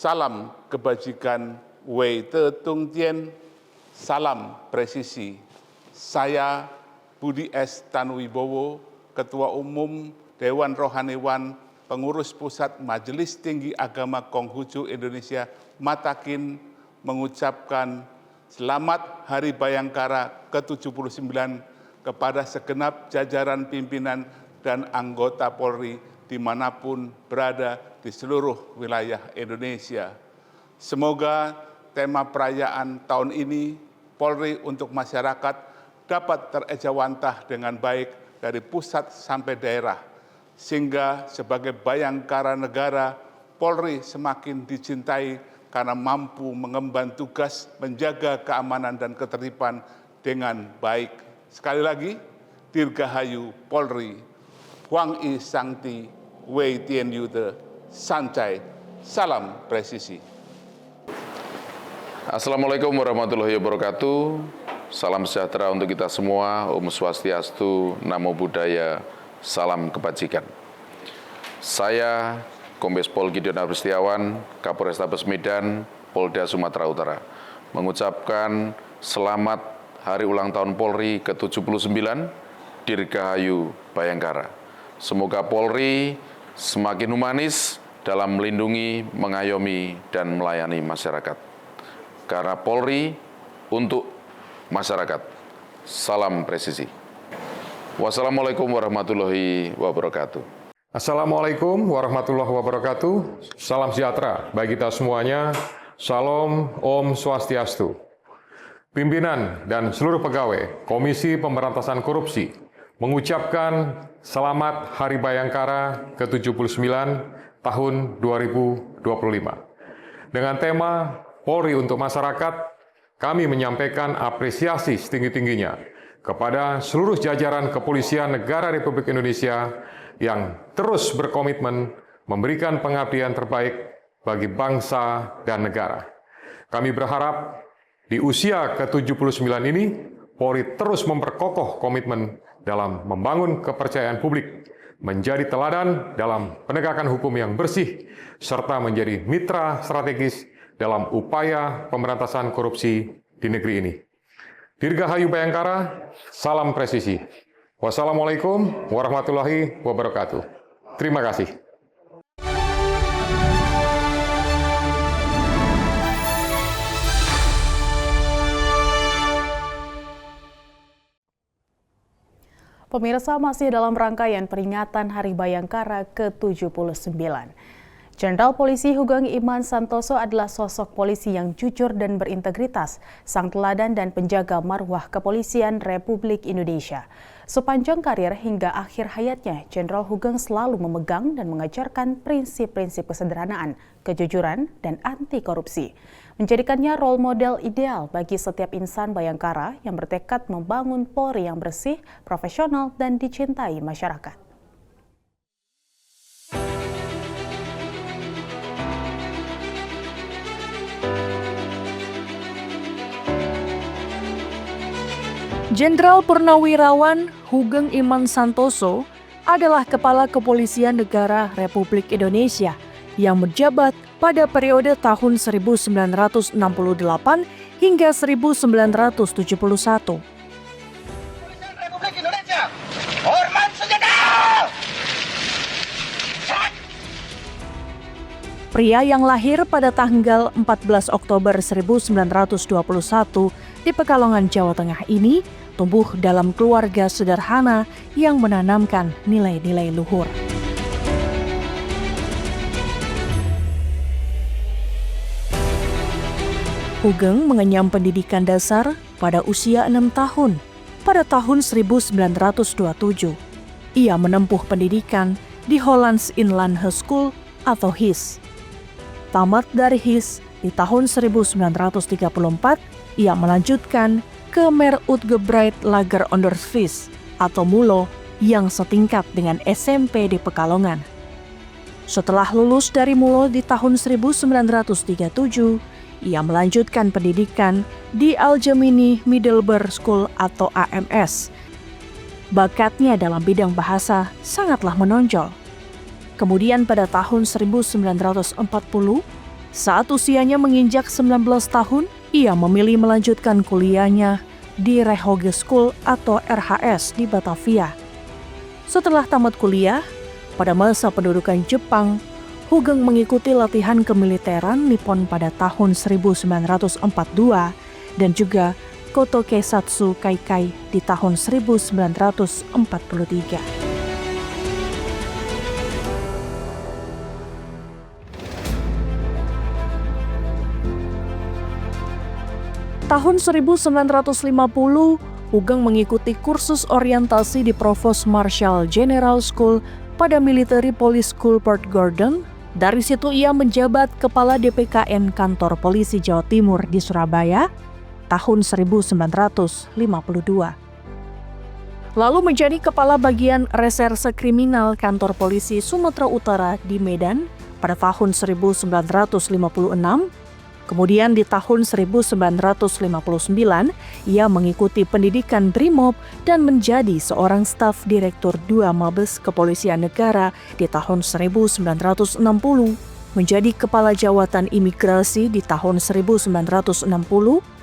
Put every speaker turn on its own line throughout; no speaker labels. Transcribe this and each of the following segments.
salam kebajikan, Wei Te Tung Tien, salam presisi. Saya Budi S. Tanuwibowo, Ketua Umum Dewan Rohaniwan, Pengurus Pusat Majelis Tinggi Agama Konghucu Indonesia Matakin, mengucapkan selamat Hari Bayangkara ke-79 kepada segenap jajaran pimpinan dan anggota Polri dimanapun berada di seluruh wilayah Indonesia. Semoga tema perayaan tahun ini, Polri untuk Masyarakat, dapat terejawantah dengan baik dari pusat sampai daerah, sehingga sebagai bayangkara negara, Polri semakin dicintai karena mampu mengemban tugas menjaga keamanan dan ketertiban dengan baik. Sekali lagi, Dirgahayu Polri, Huang I Sangti, Wei Tien Yute, Sancai, salam presisi.
Assalamualaikum warahmatullahi wabarakatuh. Salam sejahtera untuk kita semua. Om Swastiastu, Namo Buddhaya, salam kebajikan. Saya Kombes Pol Gideon Abristiawan, Kapolrestabes Medan, Polda Sumatera Utara, mengucapkan selamat Hari Ulang Tahun Polri ke-79, Dirgahayu Bayangkara. Semoga Polri semakin humanis dalam melindungi, mengayomi, dan melayani masyarakat. Karena Polri untuk masyarakat. Salam presisi. Wassalamualaikum warahmatullahi wabarakatuh.
Assalamualaikum warahmatullahi wabarakatuh. Salam sejahtera bagi kita semuanya. Salam Om Swastiastu. Pimpinan dan seluruh pegawai Komisi Pemberantasan Korupsi mengucapkan selamat Hari Bayangkara ke-79 tahun 2025. Dengan tema Polri untuk Masyarakat, kami menyampaikan apresiasi setinggi-tingginya kepada seluruh jajaran Kepolisian Negara Republik Indonesia yang terus berkomitmen memberikan pengabdian terbaik bagi bangsa dan negara. Kami berharap di usia ke-79 ini, Polri terus memperkokoh komitmen dalam membangun kepercayaan publik, menjadi teladan dalam penegakan hukum yang bersih, serta menjadi mitra strategis dalam upaya pemberantasan korupsi di negeri ini. Dirgahayu Bayangkara, salam presisi. Wassalamualaikum warahmatullahi wabarakatuh. Terima kasih.
Pemirsa, masih dalam rangkaian peringatan Hari Bayangkara ke-79. Jenderal Polisi Hugeng Iman Santoso adalah sosok polisi yang jujur dan berintegritas, sang teladan dan penjaga marwah kepolisian Republik Indonesia. Sepanjang karir hingga akhir hayatnya, Jenderal Hugeng selalu memegang dan mengajarkan prinsip-prinsip kesederhanaan, kejujuran, dan anti korupsi. Menjadikannya role model ideal bagi setiap insan Bayangkara yang bertekad membangun Polri yang bersih, profesional, dan dicintai masyarakat.
Jenderal Purnawirawan Hugeng Iman Santoso adalah Kepala Kepolisian Negara Republik Indonesia yang menjabat pada periode tahun 1968 hingga 1971.
Republik Indonesia, hormat senjata!
Pria yang lahir pada tanggal 14 Oktober 1921 di Pekalongan, Jawa Tengah ini tumbuh dalam keluarga sederhana yang menanamkan nilai-nilai luhur. Hugeng mengenyam pendidikan dasar pada usia 6 tahun. Pada tahun 1927, ia menempuh pendidikan di Hollands Inland High School atau HIS. Tamat dari HIS di tahun 1934, ia melanjutkan ke Mer Uitgebreid Lager Onderwijs atau MULO yang setingkat dengan SMP di Pekalongan. Setelah lulus dari MULO di tahun 1937, ia melanjutkan pendidikan di Algemene Middelbare School atau AMS. Bakatnya dalam bidang bahasa sangatlah menonjol. Kemudian pada tahun 1940, Saat usianya menginjak 19 tahun, ia memilih melanjutkan kuliahnya di Rehoge School atau RHS di Batavia. Setelah tamat kuliah, pada masa pendudukan Jepang, Hugeng mengikuti latihan kemiliteran Nippon pada tahun 1942 dan juga Koto Keisatsu Kaikai di tahun 1943. Tahun 1950, Hugeng mengikuti kursus orientasi di Provost Marshal General School pada Military Police School Port Gordon. Dari situ ia menjabat Kepala DPKN Kantor Polisi Jawa Timur di Surabaya tahun 1952. Lalu menjadi Kepala Bagian Reserse Kriminal Kantor Polisi Sumatera Utara di Medan pada tahun 1956. Kemudian di tahun 1959, ia mengikuti pendidikan Brimob dan menjadi seorang staf direktur 2 Mabes Kepolisian Negara di tahun 1960, menjadi Kepala Jawatan Imigrasi di tahun 1960,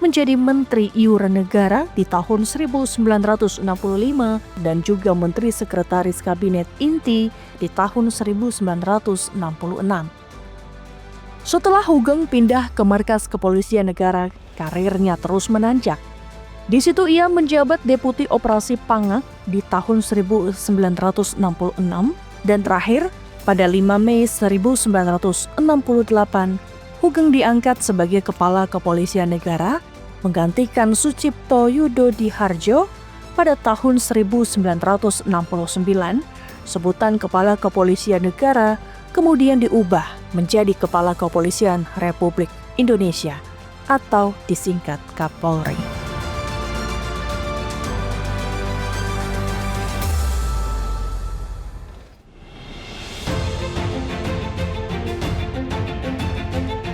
menjadi Menteri Iuran Negara di tahun 1965, dan juga Menteri Sekretaris Kabinet Inti di tahun 1966. Setelah Hugeng pindah ke Markas Kepolisian Negara, karirnya terus menanjak. Di situ ia menjabat Deputi Operasi Pangak di tahun 1966 dan terakhir pada 5 Mei 1968, Hugeng diangkat sebagai Kepala Kepolisian Negara menggantikan Sucipto Yudodiharjo pada tahun 1969. Sebutan Kepala Kepolisian Negara kemudian diubah menjadi Kepala Kepolisian Republik Indonesia atau disingkat Kapolri.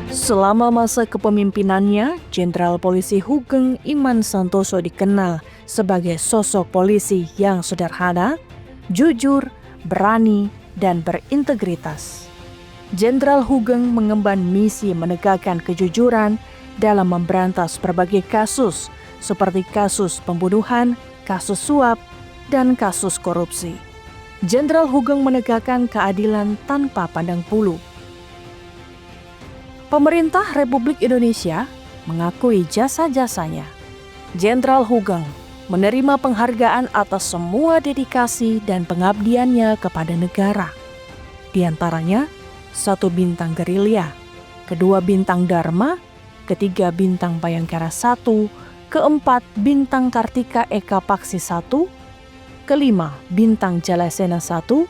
Selama masa kepemimpinannya, Jenderal Polisi Hugeng Iman Santoso dikenal sebagai sosok polisi yang sederhana, jujur, berani, dan berintegritas. Jenderal Hugeng mengemban misi menegakkan kejujuran dalam memberantas berbagai kasus seperti kasus pembunuhan, kasus suap, dan kasus korupsi. Jenderal Hugeng menegakkan keadilan tanpa pandang bulu. Pemerintah Republik Indonesia mengakui jasa-jasanya. Jenderal Hugeng menerima penghargaan atas semua dedikasi dan pengabdiannya kepada negara. Di antaranya, 1 bintang gerilya, 2 bintang Dharma, 3 bintang Bayangkara 1, 4 bintang Kartika Eka Paksi 1, 5 bintang Jalasena 1,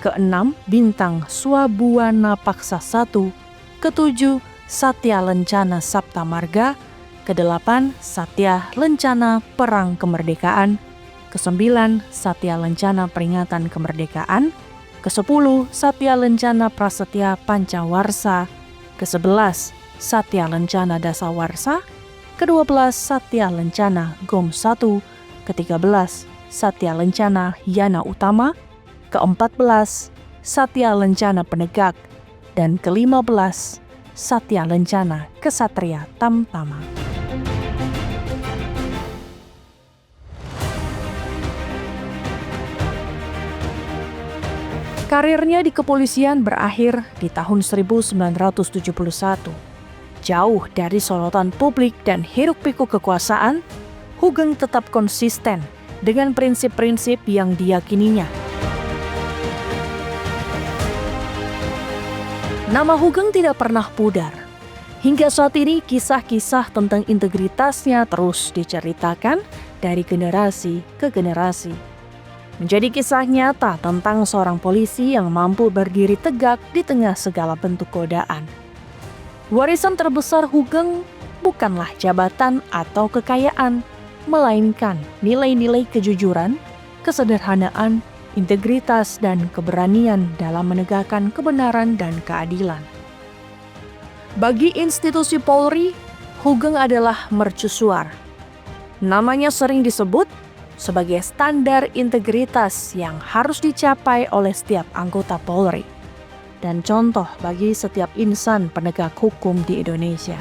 6 bintang Swabuana Paksa 1, 7 Satya Lencana Sapta Marga, 8 Satya Lencana Perang Kemerdekaan, 9 Satya Lencana Peringatan Kemerdekaan, 10 Satya Lencana Prasetya Pancawarsa, 11 Satya Lencana Dasawarsa, 12 Satya Lencana GOM 1, 13 Satya Lencana Yana Utama, 14 Satya Lencana Penegak, dan 15 Satya Lencana Kesatria Tamtama. Karirnya di kepolisian berakhir di tahun 1971. Jauh dari sorotan publik dan hiruk-pikuk kekuasaan, Hugeng tetap konsisten dengan prinsip-prinsip yang diyakininya. Nama Hugeng tidak pernah pudar. Hingga saat ini kisah-kisah tentang integritasnya terus diceritakan dari generasi ke generasi. Menjadi kisah nyata tentang seorang polisi yang mampu berdiri tegak di tengah segala bentuk godaan. Warisan terbesar Hugeng bukanlah jabatan atau kekayaan, melainkan nilai-nilai kejujuran, kesederhanaan, integritas, dan keberanian dalam menegakkan kebenaran dan keadilan. Bagi institusi Polri, Hugeng adalah mercusuar. Namanya sering disebut sebagai standar integritas yang harus dicapai oleh setiap anggota Polri. dan contoh bagi setiap insan penegak hukum di Indonesia.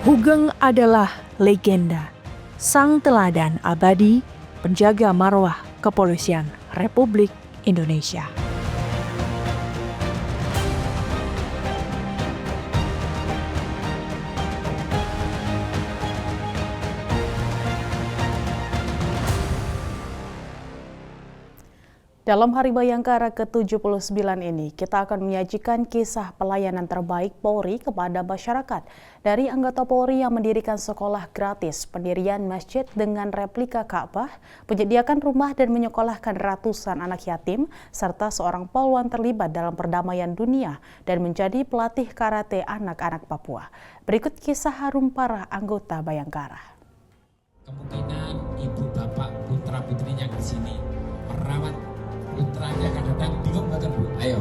Hugeng adalah legenda, sang teladan abadi, penjaga marwah kepolisian Republik Indonesia.
Dalam Hari Bayangkara ke-79 ini, kita akan menyajikan kisah pelayanan terbaik Polri kepada masyarakat. Dari anggota Polri yang mendirikan sekolah gratis, pendirian masjid dengan replika Ka'bah, menyediakan rumah dan menyekolahkan ratusan anak yatim, serta seorang polwan terlibat dalam perdamaian dunia dan menjadi pelatih karate anak-anak Papua. Berikut kisah harum para anggota Bayangkara.
Kemungkinan ibu bapak putra putrinya ke sini merawat putranya kadang-kadang bingung banget Bu. Ayo,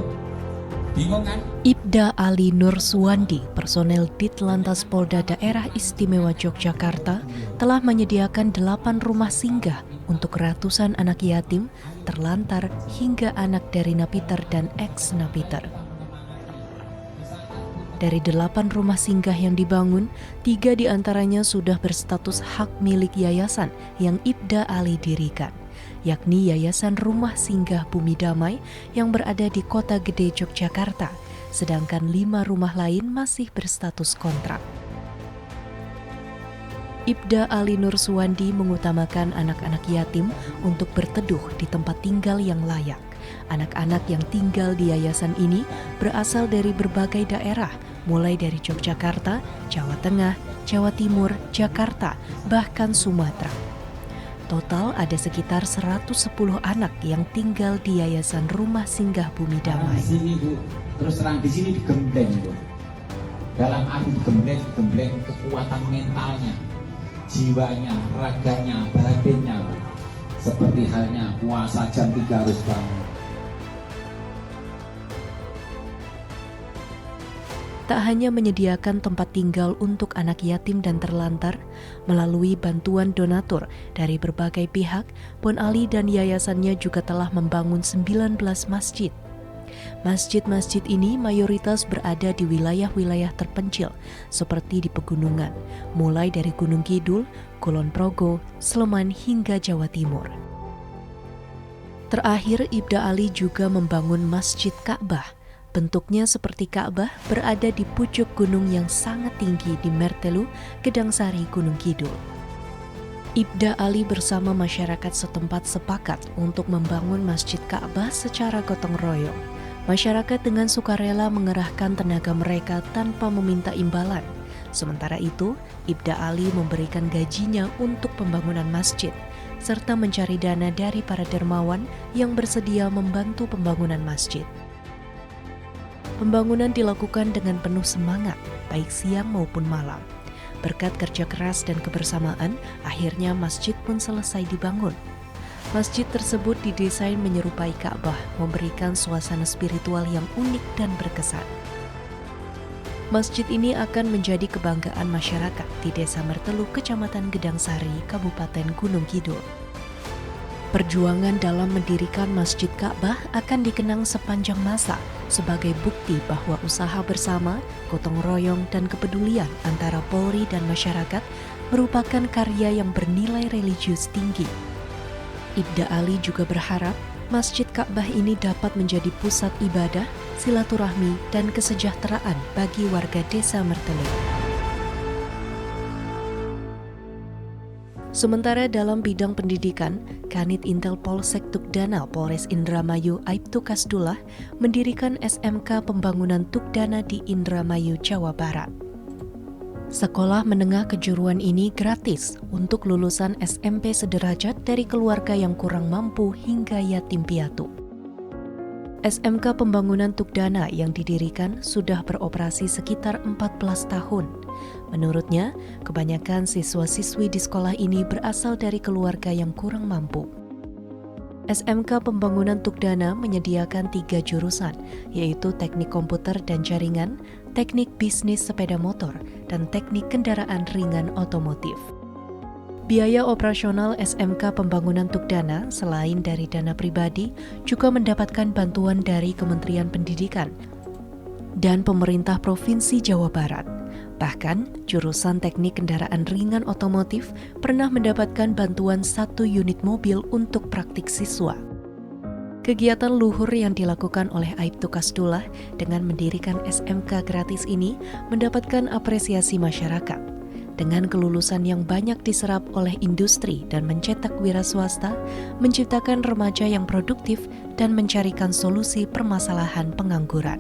bingung kan?
Ibda Ali Nur Suwandi, personel Ditlantas Polda Daerah Istimewa Yogyakarta, telah menyediakan 8 rumah singgah untuk ratusan anak yatim, terlantar hingga anak dari napiter dan ex-napiter. Dari 8 rumah singgah yang dibangun, 3 diantaranya sudah berstatus hak milik yayasan yang Ibda Ali dirikan, yakni Yayasan Rumah Singgah Bumi Damai yang berada di Kota Gede Yogyakarta, sedangkan 5 rumah lain masih berstatus kontrak. Ibda Ali Nur Suwandi mengutamakan anak-anak yatim untuk berteduh di tempat tinggal yang layak. Anak-anak yang tinggal di yayasan ini berasal dari berbagai daerah, mulai dari Yogyakarta, Jawa Tengah, Jawa Timur, Jakarta, bahkan Sumatera. Total ada sekitar 110 anak yang tinggal di Yayasan Rumah Singgah Bumi Damai.
Di sini Bu, terus terang di sini digembleng Bu. Dalam arti digembleng kekuatan mentalnya, jiwanya, raganya, batinnya Bu. Seperti halnya puasa jam 3 harus bangun.
Tak hanya menyediakan tempat tinggal untuk anak yatim dan terlantar, melalui bantuan donatur dari berbagai pihak, Pon Ali dan yayasannya juga telah membangun 19 masjid. Masjid-masjid ini mayoritas berada di wilayah-wilayah terpencil, seperti di pegunungan, mulai dari Gunung Kidul, Kulon Progo, Sleman hingga Jawa Timur. Terakhir, Ibda Ali juga membangun Masjid Ka'bah. Bentuknya seperti Ka'bah, berada di pucuk gunung yang sangat tinggi di Mertelu, Gedangsari, Gunung Kidul. Ibda Ali bersama masyarakat setempat sepakat untuk membangun Masjid Ka'bah secara gotong royong. Masyarakat dengan sukarela mengerahkan tenaga mereka tanpa meminta imbalan. Sementara itu, Ibda Ali memberikan gajinya untuk pembangunan masjid, serta mencari dana dari para dermawan yang bersedia membantu pembangunan masjid. Pembangunan dilakukan dengan penuh semangat, baik siang maupun malam. Berkat kerja keras dan kebersamaan, akhirnya masjid pun selesai dibangun. Masjid tersebut didesain menyerupai Ka'bah, memberikan suasana spiritual yang unik dan berkesan. Masjid ini akan menjadi kebanggaan masyarakat di Desa Mertelu, Kecamatan Gedangsari, Kabupaten Gunung Kidul. Perjuangan dalam mendirikan Masjid Ka'bah akan dikenang sepanjang masa sebagai bukti bahwa usaha bersama, gotong royong, dan kepedulian antara Polri dan masyarakat merupakan karya yang bernilai religius tinggi. Ibda Ali juga berharap Masjid Ka'bah ini dapat menjadi pusat ibadah, silaturahmi, dan kesejahteraan bagi warga Desa Mertelu. Sementara dalam bidang pendidikan, Kanit Intel Polsek Tukdana Polres Indramayu Aibtu Kasdullah mendirikan SMK Pembangunan Tukdana di Indramayu, Jawa Barat. Sekolah menengah kejuruan ini gratis untuk lulusan SMP sederajat dari keluarga yang kurang mampu hingga yatim piatu. SMK Pembangunan Tukdana yang didirikan sudah beroperasi sekitar 14 tahun. Menurutnya, kebanyakan siswa-siswi di sekolah ini berasal dari keluarga yang kurang mampu. SMK Pembangunan Tukdana menyediakan 3 jurusan, yaitu Teknik Komputer dan Jaringan, Teknik Bisnis Sepeda Motor, dan Teknik Kendaraan Ringan Otomotif.
Biaya operasional SMK Pembangunan Tukdana selain dari dana pribadi juga mendapatkan bantuan dari Kementerian Pendidikan dan pemerintah Provinsi Jawa Barat. Bahkan, jurusan teknik kendaraan ringan otomotif pernah mendapatkan bantuan 1 unit mobil untuk praktik siswa. Kegiatan luhur yang dilakukan oleh Aibtu Kasdullah dengan mendirikan SMK gratis ini mendapatkan apresiasi masyarakat. Dengan kelulusan yang banyak diserap oleh industri dan mencetak wira swasta, menciptakan remaja yang produktif dan mencarikan solusi permasalahan pengangguran.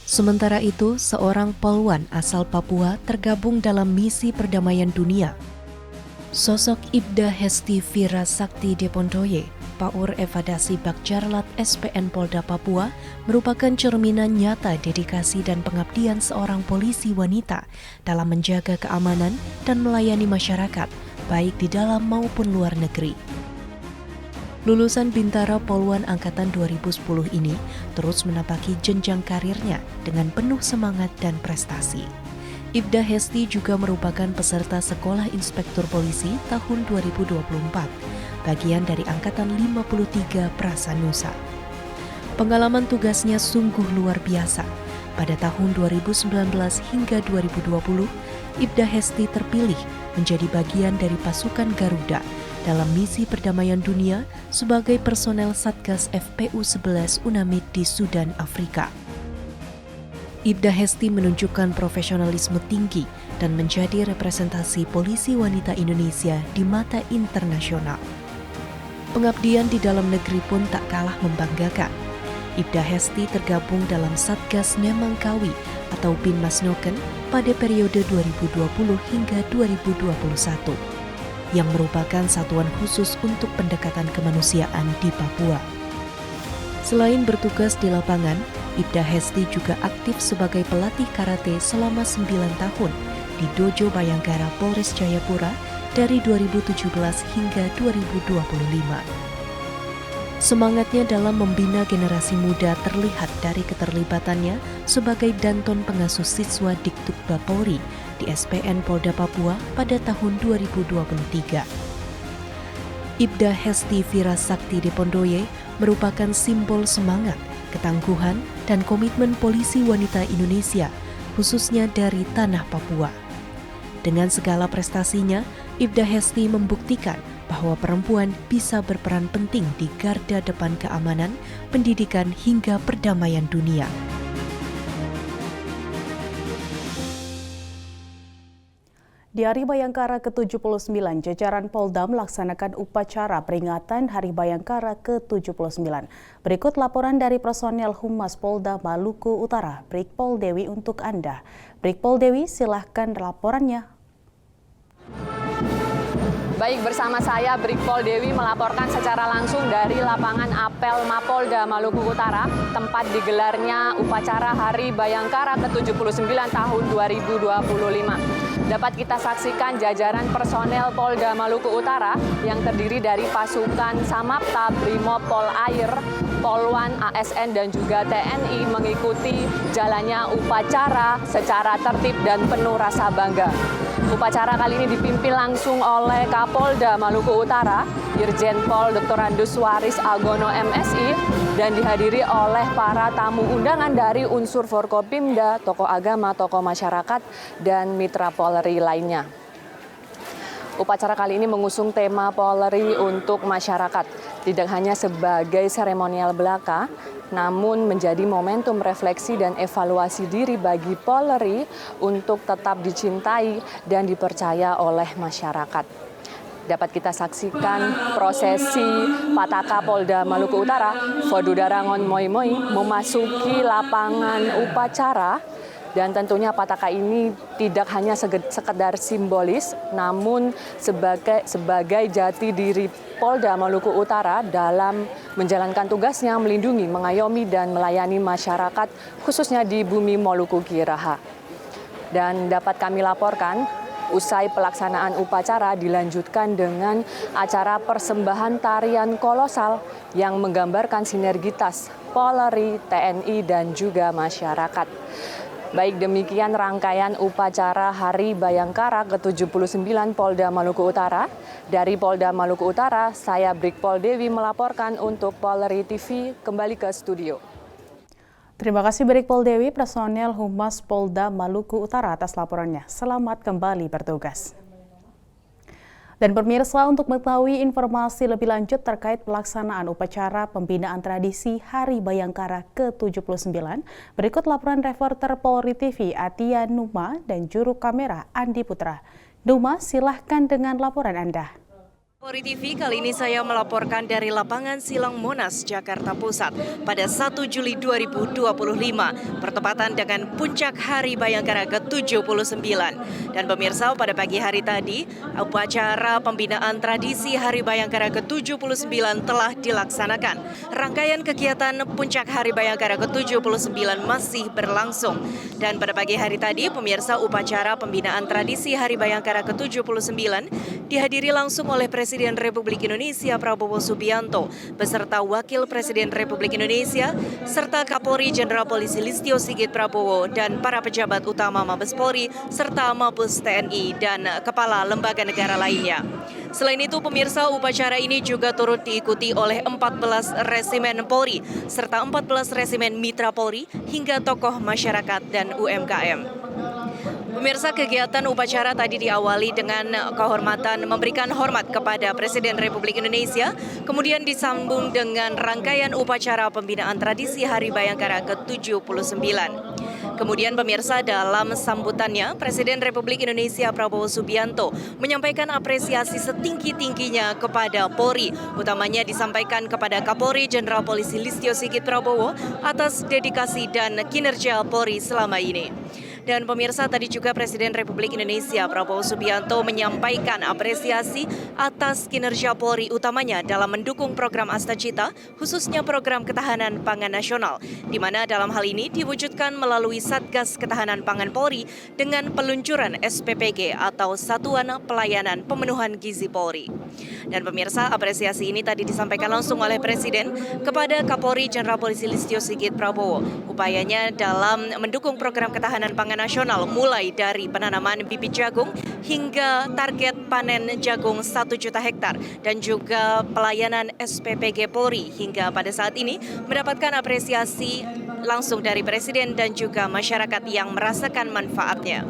Sementara itu, seorang polwan asal Papua tergabung dalam misi perdamaian dunia. Sosok Ibda Hesti Vira Sakti Depondoye, Paur Evadasi Bakjarlat SPN Polda Papua, merupakan cerminan nyata dedikasi dan pengabdian seorang polisi wanita dalam menjaga keamanan dan melayani masyarakat, baik di dalam maupun luar negeri. Lulusan Bintara Polwan Angkatan 2010 ini terus menapaki jenjang karirnya dengan penuh semangat dan prestasi. Ibda Hesti juga merupakan peserta Sekolah Inspektur Polisi tahun 2024, bagian dari Angkatan 53 Prasanusa. Pengalaman tugasnya sungguh luar biasa. Pada tahun 2019 hingga 2020, Ibda Hesti terpilih menjadi bagian dari pasukan Garuda dalam misi perdamaian dunia sebagai personel Satgas FPU 11 UNAMID di Sudan, Afrika. Ibda Hesti menunjukkan profesionalisme tinggi dan menjadi representasi polisi wanita Indonesia di mata internasional. Pengabdian di dalam negeri pun tak kalah membanggakan. Ibda Hesti tergabung dalam Satgas Nemangkawi atau Binmas Noken pada periode 2020 hingga 2021, yang merupakan satuan khusus untuk pendekatan kemanusiaan di Papua. Selain bertugas di lapangan, Ibda Hesti juga aktif sebagai pelatih karate selama 9 tahun di Dojo Bayangkara Polres Jayapura dari 2017 hingga 2025. Semangatnya dalam membina generasi muda terlihat dari keterlibatannya sebagai Danton Pengasuh Siswa Dikdukbab Polri di SPN Polda Papua pada tahun 2023. Ibda Hesti Vira Sakti Depondoye merupakan simbol semangat, ketangguhan, dan komitmen polisi wanita Indonesia, khususnya dari tanah Papua. Dengan segala prestasinya, Ibda Hesti membuktikan bahwa perempuan bisa berperan penting di garda depan keamanan, pendidikan, hingga perdamaian dunia.
Di Hari Bayangkara ke-79, jajaran Polda melaksanakan upacara peringatan Hari Bayangkara ke-79. Berikut laporan dari personel Humas Polda Maluku Utara, Brigpol Dewi untuk Anda. Brigpol Dewi, silahkan laporannya.
Baik, bersama saya Brigpol Dewi melaporkan secara langsung dari lapangan apel Mapolda Maluku Utara, tempat digelarnya upacara Hari Bayangkara ke-79 tahun 2025. Dapat kita saksikan jajaran personel Polda Maluku Utara yang terdiri dari pasukan Samapta, Brimob, Polair, Polwan, ASN, dan juga TNI mengikuti jalannya upacara secara tertib dan penuh rasa bangga. Upacara kali ini dipimpin langsung oleh Kapolda Maluku Utara, Irjen Pol Dr. Andus Waris Agono MSI, dan dihadiri oleh para tamu undangan dari unsur Forkopimda, tokoh agama, tokoh masyarakat, dan mitra Polri lainnya. Upacara kali ini mengusung tema Polri untuk masyarakat, tidak hanya sebagai seremonial belaka, namun menjadi momentum refleksi dan evaluasi diri bagi Polri untuk tetap dicintai dan dipercaya oleh masyarakat. Dapat kita saksikan prosesi Pataka Polda Maluku Utara, Fodudarangon Moi Moi, memasuki lapangan upacara. Dan tentunya Pataka ini tidak hanya sekedar simbolis, namun sebagai jati diri Polda Maluku Utara dalam menjalankan tugasnya melindungi, mengayomi, dan melayani masyarakat, khususnya di bumi Moluku Kiraha. Dan dapat kami laporkan, usai pelaksanaan upacara dilanjutkan dengan acara persembahan tarian kolosal yang menggambarkan sinergitas Polri, TNI, dan juga masyarakat. Baik, demikian rangkaian upacara Hari Bayangkara ke-79 Polda Maluku Utara. Dari Polda Maluku Utara, saya Brigpol Dewi melaporkan untuk Polri TV, kembali ke studio.
Terima kasih Brigpol Dewi, personel Humas Polda Maluku Utara atas laporannya. Selamat kembali bertugas. Dan pemirsa, untuk mengetahui informasi lebih lanjut terkait pelaksanaan upacara pembinaan tradisi Hari Bayangkara ke-79, berikut laporan reporter Polri TV Atia Numa dan juru kamera Andi Putra. Numa, silahkan dengan laporan Anda.
Polri TV kali ini saya melaporkan dari lapangan Silang Monas, Jakarta Pusat pada 1 Juli 2025, bertepatan dengan puncak Hari Bayangkara ke-79. Dan pemirsa, pada pagi hari tadi, upacara pembinaan tradisi Hari Bayangkara ke-79 telah dilaksanakan. Rangkaian kegiatan puncak Hari Bayangkara ke-79 masih berlangsung. Dan pada pagi hari tadi, pemirsa, upacara pembinaan tradisi Hari Bayangkara ke-79 dihadiri langsung oleh Presiden Republik Indonesia Prabowo Subianto beserta Wakil Presiden Republik Indonesia serta Kapolri Jenderal Polisi Listio Sigit Prabowo dan para pejabat utama Mabes Polri serta Mabes TNI dan kepala lembaga negara lainnya. Selain itu, pemirsa, upacara ini juga turut diikuti oleh 14 resimen Polri serta 14 resimen mitra Polri hingga tokoh masyarakat dan UMKM. Pemirsa, kegiatan upacara tadi diawali dengan kehormatan memberikan hormat kepada Presiden Republik Indonesia, kemudian disambung dengan rangkaian upacara pembinaan tradisi Hari Bayangkara ke-79. Kemudian pemirsa, dalam sambutannya, Presiden Republik Indonesia Prabowo Subianto menyampaikan apresiasi setinggi-tingginya kepada Polri, utamanya disampaikan kepada Kapolri Jenderal Polisi Listio Sigit Prabowo atas dedikasi dan kinerja Polri selama ini. Dan pemirsa, tadi juga Presiden Republik Indonesia Prabowo Subianto menyampaikan apresiasi atas kinerja Polri utamanya dalam mendukung program Astacita, khususnya program ketahanan pangan nasional, di mana dalam hal ini diwujudkan melalui Satgas Ketahanan Pangan Polri dengan peluncuran SPPG atau Satuan Pelayanan Pemenuhan Gizi Polri. Dan pemirsa, apresiasi ini tadi disampaikan langsung oleh Presiden kepada Kapolri Jenderal Polisi Listio Sigit Prabowo. Upayanya dalam mendukung program ketahanan pangan nasional mulai dari penanaman bibit jagung hingga target panen jagung 1 juta hektar dan juga pelayanan SPPG Polri hingga pada saat ini mendapatkan apresiasi langsung dari Presiden dan juga masyarakat yang merasakan manfaatnya.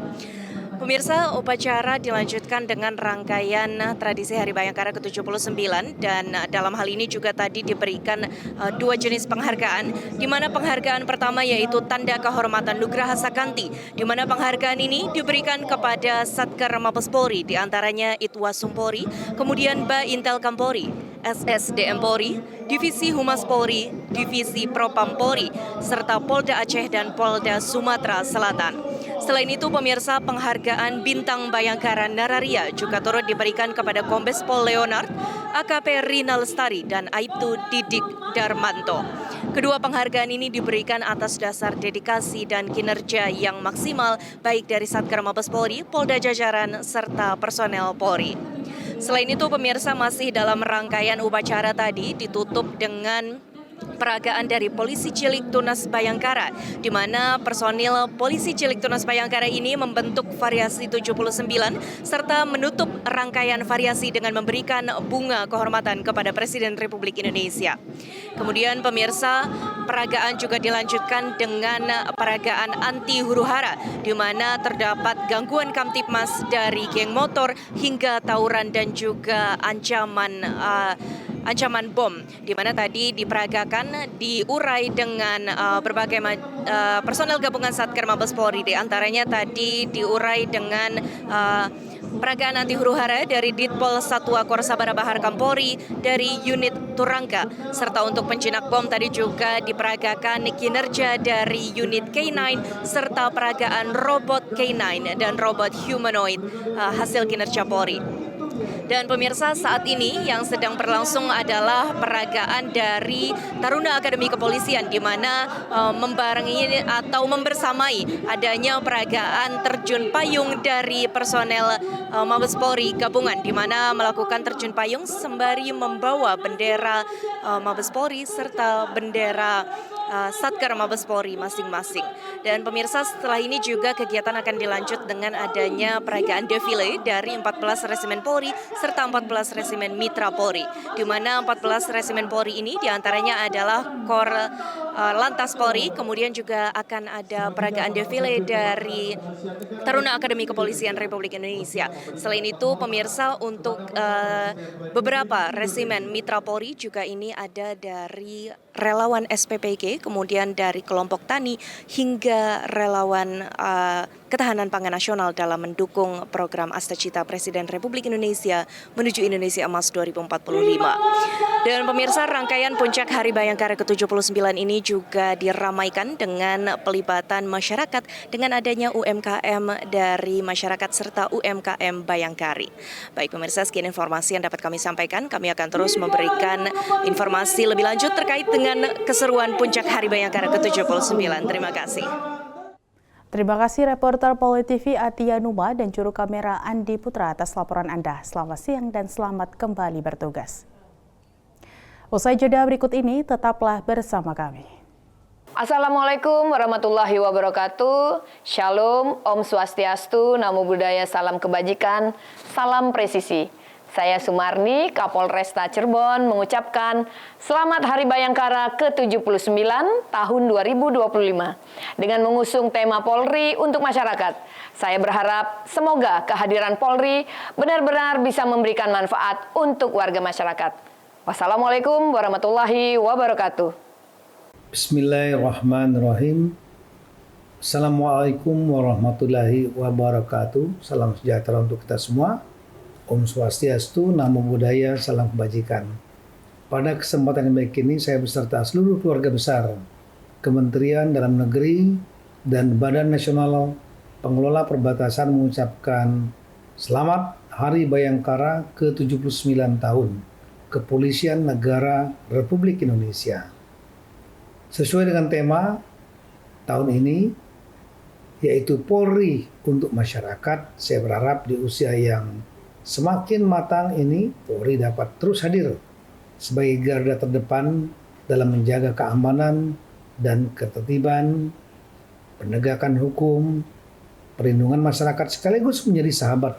Pemirsa, upacara dilanjutkan dengan rangkaian tradisi Hari Bayangkara ke-79 dan dalam hal ini juga tadi diberikan 2 jenis penghargaan, di mana penghargaan pertama yaitu Tanda Kehormatan Nugraha Sakanti, di mana penghargaan ini diberikan kepada Satker Mabes Polri, di antaranya Itwasum Polri, kemudian Ba-Intel Kampolri, SSDM Polri, Divisi Humas Polri, Divisi Propam Polri, serta Polda Aceh dan Polda Sumatera Selatan. Selain itu, pemirsa, penghargaan Bintang Bayangkara Nararia juga turut diberikan kepada Kombes Pol Leonard, AKP Rina Lestari, dan Aibtu Didik Darmanto. Kedua penghargaan ini diberikan atas dasar dedikasi dan kinerja yang maksimal baik dari Satker Mabes Polri, Polda jajaran, serta personel Polri. Selain itu, pemirsa, masih dalam rangkaian upacara tadi ditutup dengan peragaan dari Polisi Cilik Tunas Bayangkara, di mana personil Polisi Cilik Tunas Bayangkara ini membentuk variasi 79 serta menutup rangkaian variasi dengan memberikan bunga kehormatan kepada Presiden Republik Indonesia. Kemudian pemirsa, peragaan juga dilanjutkan dengan peragaan anti huru-hara, di mana terdapat gangguan Kamtipmas dari geng motor hingga tawuran dan juga ancaman bom, di mana tadi diperagakan diurai dengan berbagai personel gabungan Satker Mabes Polri, di antaranya tadi diurai dengan peragaan anti huru-hara dari Ditpol Satwa Korsabara Bahar Kampolri dari unit Turangka, serta untuk penjinak bom tadi juga diperagakan kinerja dari unit K9 serta peragaan robot K9 dan robot humanoid hasil kinerja Polri. Dan pemirsa, saat ini yang sedang berlangsung adalah peragaan dari Taruna Akademi Kepolisian, di mana membarengi atau membersamai adanya peragaan terjun payung dari personel Mabes Polri gabungan, di mana melakukan terjun payung sembari membawa bendera Mabes Polri serta bendera
Satker Mabes Polri masing-masing. Dan pemirsa, setelah ini juga kegiatan akan dilanjut dengan adanya peragaan defile dari 14 resimen Polri serta 14 resimen Mitra Polri, di mana 14 resimen Polri ini diantaranya adalah Kor Lantas Polri, kemudian juga akan ada peragaan defile dari Taruna Akademi Kepolisian Republik Indonesia. Selain itu, pemirsa, untuk beberapa resimen Mitra Polri juga ini ada dari relawan SPPG, kemudian dari kelompok tani hingga relawan Ketahanan Pangan Nasional dalam mendukung program Astacita Presiden Republik Indonesia menuju Indonesia Emas 2045. Dan pemirsa, rangkaian puncak Hari Bayangkara ke-79 ini juga diramaikan dengan pelibatan masyarakat dengan adanya UMKM dari masyarakat serta UMKM Bayangkari. Baik pemirsa, sekian informasi yang dapat kami sampaikan. Kami akan terus memberikan informasi lebih lanjut terkait dengan keseruan puncak Hari Bayangkara ke-79. Terima kasih.
Terima kasih reporter Poli TV Atia Numa dan juru kamera Andi Putra atas laporan Anda. Selamat siang dan selamat kembali bertugas. Usai jeda berikut ini, tetaplah bersama kami.
Assalamualaikum warahmatullahi wabarakatuh. Shalom, Om Swastiastu, Namo Buddhaya, salam kebajikan, salam presisi. Saya Sumarni, Kapolresta Cirebon, mengucapkan Selamat Hari Bayangkara ke-79 tahun 2025 dengan mengusung tema Polri untuk masyarakat. Saya berharap semoga kehadiran Polri benar-benar bisa memberikan manfaat untuk warga masyarakat. Wassalamualaikum warahmatullahi wabarakatuh.
Bismillahirrahmanirrahim. Assalamualaikum warahmatullahi wabarakatuh. Salam sejahtera untuk kita semua. Om Swastiastu, Namo Buddhaya, salam kebajikan. Pada kesempatan yang baik ini, saya beserta seluruh keluarga besar Kementerian Dalam Negeri dan Badan Nasional Pengelola Perbatasan mengucapkan Selamat Hari Bayangkara ke-79 tahun Kepolisian Negara Republik Indonesia. Sesuai dengan tema tahun ini, yaitu Polri untuk masyarakat, saya berharap di usia yang semakin matang ini, Polri dapat terus hadir sebagai garda terdepan dalam menjaga keamanan dan ketertiban, penegakan hukum, perlindungan masyarakat, sekaligus menjadi sahabat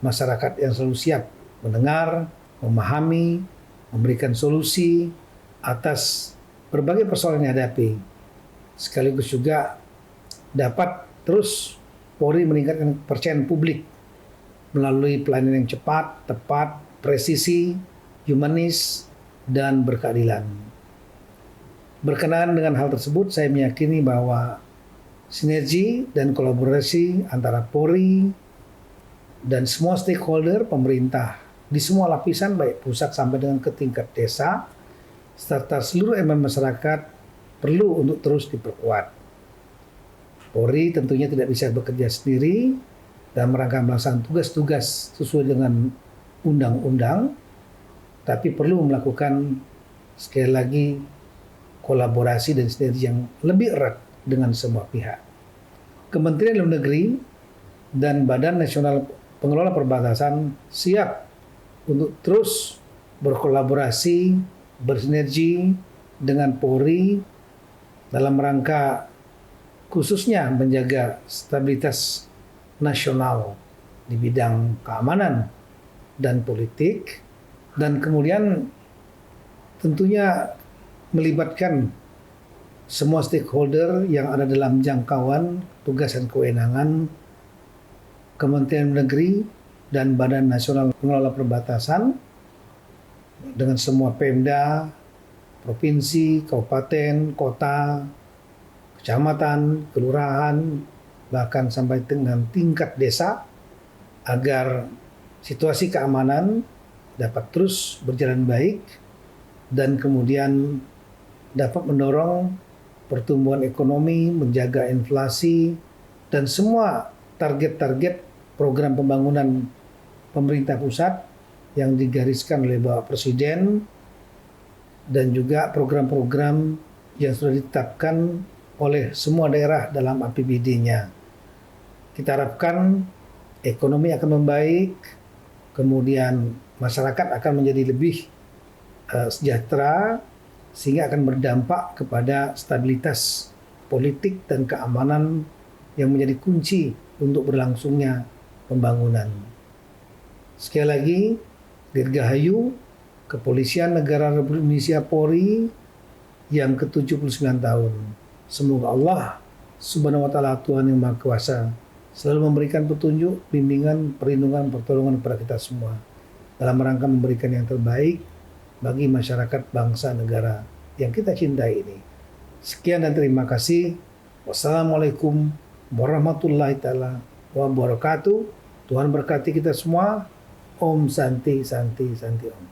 masyarakat yang selalu siap mendengar, memahami, memberikan solusi atas berbagai persoalan yang dihadapi. Sekaligus juga dapat terus Polri meningkatkan kepercayaan publik melalui pelayanan yang cepat, tepat, presisi, humanis, dan berkeadilan. Berkenaan dengan hal tersebut, saya meyakini bahwa sinergi dan kolaborasi antara Polri dan semua stakeholder pemerintah di semua lapisan, baik pusat sampai dengan ke tingkat desa, serta seluruh elemen masyarakat perlu untuk terus diperkuat. Polri tentunya tidak bisa bekerja sendiri dalam rangka melaksanakan tugas-tugas sesuai dengan undang-undang, tapi perlu melakukan sekali lagi kolaborasi dan sinergi yang lebih erat dengan semua pihak. Kementerian Dalam Negeri dan Badan Nasional Pengelola Perbatasan siap untuk terus berkolaborasi, bersinergi dengan Polri dalam rangka khususnya menjaga stabilitas nasional di bidang keamanan dan politik, dan kemudian tentunya melibatkan semua stakeholder yang ada dalam jangkauan tugas dan kewenangan Kementerian Negeri dan Badan Nasional Pengelola Perbatasan dengan semua Pemda, provinsi, kabupaten, kota, kecamatan, kelurahan, bahkan sampai dengan tingkat desa, agar situasi keamanan dapat terus berjalan baik dan kemudian dapat mendorong pertumbuhan ekonomi, menjaga inflasi, dan semua target-target program pembangunan pemerintah pusat yang digariskan oleh Bapak Presiden dan juga program-program yang sudah ditetapkan oleh semua daerah dalam APBD-nya. Kita harapkan ekonomi akan membaik, kemudian masyarakat akan menjadi lebih sejahtera, sehingga akan berdampak kepada stabilitas politik dan keamanan yang menjadi kunci untuk berlangsungnya pembangunan. Sekali lagi, Dirgahayu Kepolisian Negara Republik Indonesia Polri yang ke-79 tahun. Semoga Allah Subhanahu wa Ta'ala, Tuhan yang Maha Kuasa, selalu memberikan petunjuk, bimbingan, perlindungan, pertolongan kepada kita semua dalam rangka memberikan yang terbaik bagi masyarakat bangsa negara yang kita cintai ini. Sekian dan terima kasih. Wassalamualaikum warahmatullahi taala wabarakatuh. Tuhan berkati kita semua. Om Santi Santi Santi Om.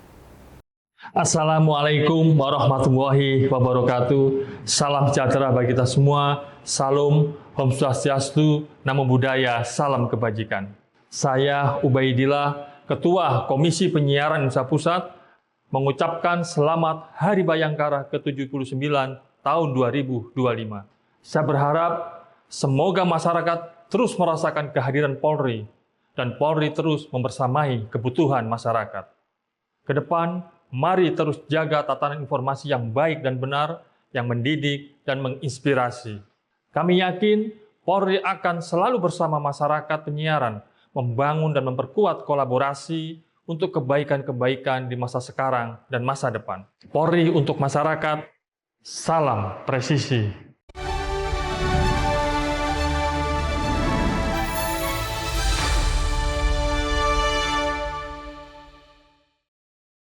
Assalamualaikum warahmatullahi wabarakatuh. Salam sejahtera bagi kita semua. Salam, Om Swastiastu, Namo Buddhaya, salam kebajikan. Saya Ubaidillah, Ketua Komisi Penyiaran Indonesia Pusat, mengucapkan selamat Hari Bayangkara ke-79 tahun 2025. Saya berharap semoga masyarakat terus merasakan kehadiran Polri dan Polri terus membersamai kebutuhan masyarakat. Ke depan, mari terus jaga tatanan informasi yang baik dan benar, yang mendidik dan menginspirasi. Kami yakin Polri akan selalu bersama masyarakat penyiaran, membangun dan memperkuat kolaborasi untuk kebaikan-kebaikan di masa sekarang dan masa depan. Polri untuk masyarakat, salam presisi.